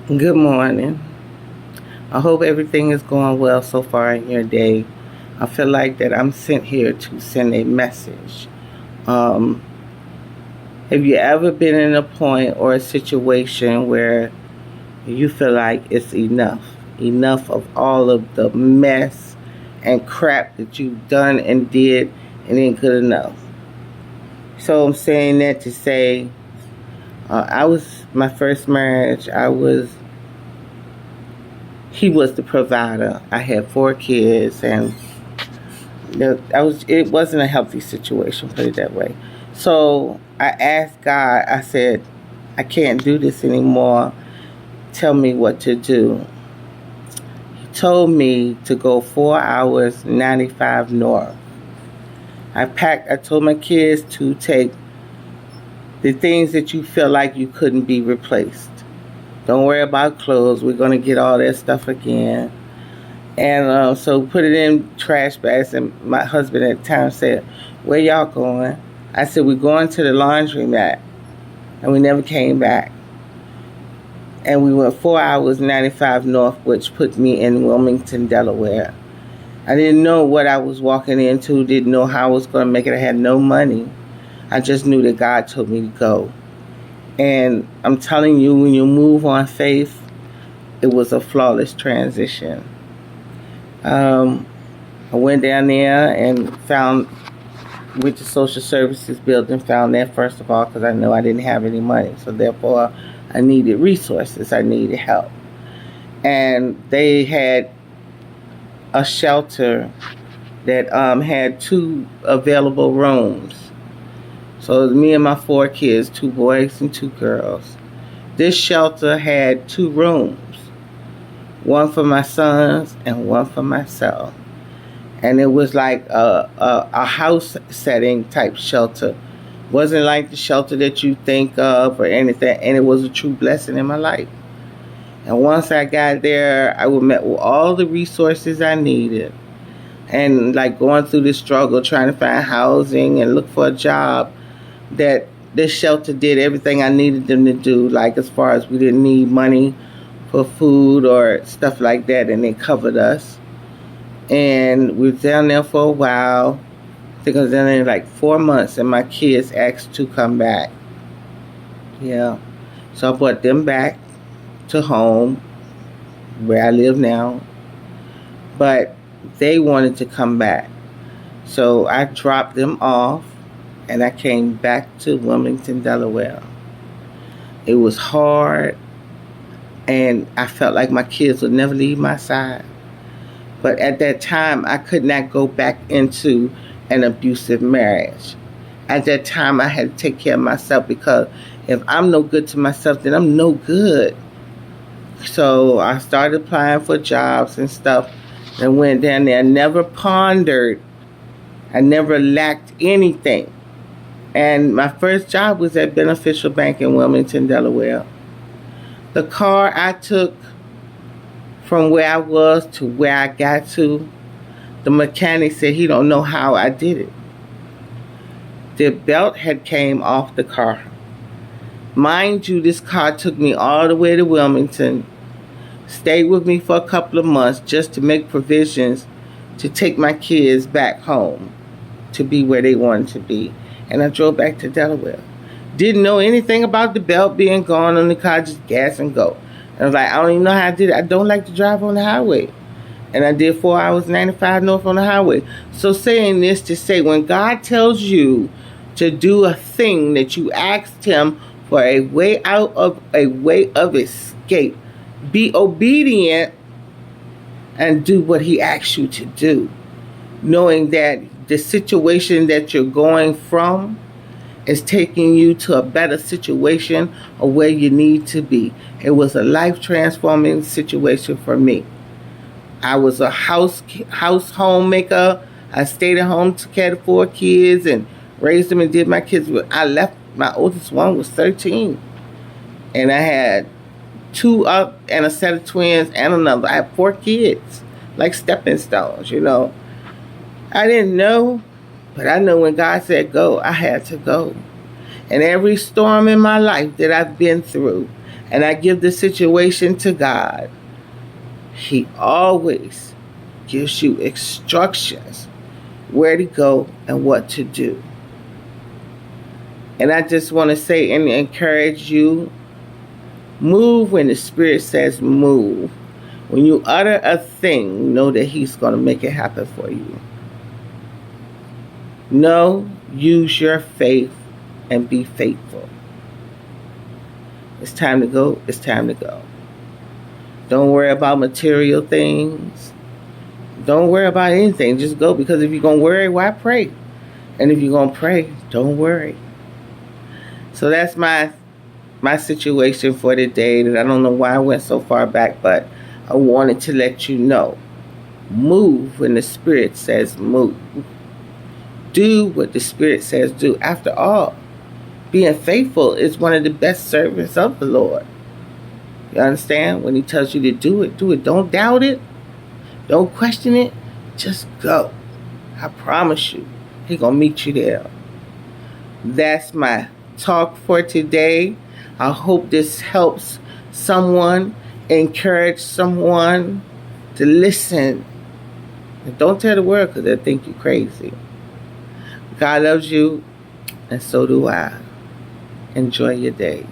Good morning. I hope everything is going well so far in your day. I feel like that I'm sent here to send a message. Um, have you ever been in a point or a situation where you feel like it's enough? Enough of all of the mess and crap that you've done and did and ain't good enough. So I'm saying that to say, I was my first marriage. He was the provider. I had 4 kids, and it wasn't a healthy situation, put it that way. So I asked God, I said, I can't do this anymore. Tell me what to do. He told me to go 4 hours 95 north. I told my kids to take the things that you feel like you couldn't be replaced. Don't worry about clothes. We're going to get all that stuff again. And so put it in trash bags. And my husband at the time said, "Where y'all going?" I said, "We're going to the laundromat." And we never came back. And we went 4 hours 95 north, which put me in Wilmington, Delaware. I didn't know what I was walking into, didn't know how I was going to make it. I had no money. I just knew that God told me to go. And I'm telling you, when you move on faith, it was a flawless transition. Um, I went down there and found with the social services building, found that first of all because I know I didn't have any money, so therefore I needed resources, I needed help. And they had a shelter that had 2 available rooms. So it was me and my 4 kids, 2 boys and 2 girls. This shelter had 2 rooms, one for my sons and one for myself. And it was like a house setting type shelter. Wasn't like the shelter that you think of or anything, and it was a true blessing in my life. And once I got there, I was met with all the resources I needed, and like going through the struggle trying to find housing and look for a job. That this shelter did everything I needed them to do. Like as far as we didn't need money for food or stuff like that, and they covered us. And we were down there for a while. I think I was down there like 4 months, and my kids asked to come back. Yeah. So I brought them back to home where I live now. But they wanted to come back. So I dropped them off and I came back to Wilmington, Delaware. It was hard, and I felt like my kids would never leave my side. But at that time, I could not go back into an abusive marriage. At that time, I had to take care of myself because if I'm no good to myself, then I'm no good. So I started applying for jobs and stuff and went down there. I never pondered, I never lacked anything. And my first job was at Beneficial Bank in Wilmington, Delaware. The car I took from where I was to where I got to, the mechanic said he don't know how I did it. The belt had came off the car. Mind you, this car took me all the way to Wilmington, stayed with me for a couple of months just to make provisions to take my kids back home to be where they wanted to be. And I drove back to Delaware. Didn't know anything about the belt being gone on the car, just gas and go. And I was like, I don't even know how I did it. I don't like to drive on the highway. And I did 4 hours 95 north on the highway. So saying this to say, when God tells you to do a thing that you asked him for a way of escape, be obedient and do what he asks you to do, knowing that the situation that you're going from is taking you to a better situation or where you need to be. It was a life transforming situation for me. I was a house homemaker. I stayed at home, took care of 4 kids, and raised them and did my kids. I left. My oldest one was 13, and I had 2 up and a set of twins and another. I had 4 kids, like stepping stones. I didn't know, but I know when God said go, I had to go. And every storm in my life that I've been through, and I give the situation to God, He always gives you instructions where to go and what to do. And I just want to say and encourage you, move when the Spirit says move. When you utter a thing, know that He's going to make it happen for you. No, use your faith and be faithful. It's time to go. It's time to go. Don't worry about material things. Don't worry about anything. Just go, because if you're going to worry, why pray? And if you're going to pray, don't worry. So that's my situation for today. That I don't know why I went so far back, but I wanted to let you know. Move when the Spirit says move. Do what the Spirit says do. After all, being faithful is one of the best servants of the Lord. You understand? When He tells you to do it, do it. Don't doubt it. Don't question it. Just go. I promise you, He's going to meet you there. That's my talk for today. I hope this helps someone, encourage someone to listen. And don't tell the world, because they'll think you're crazy. God loves you, and so do I. Enjoy your day.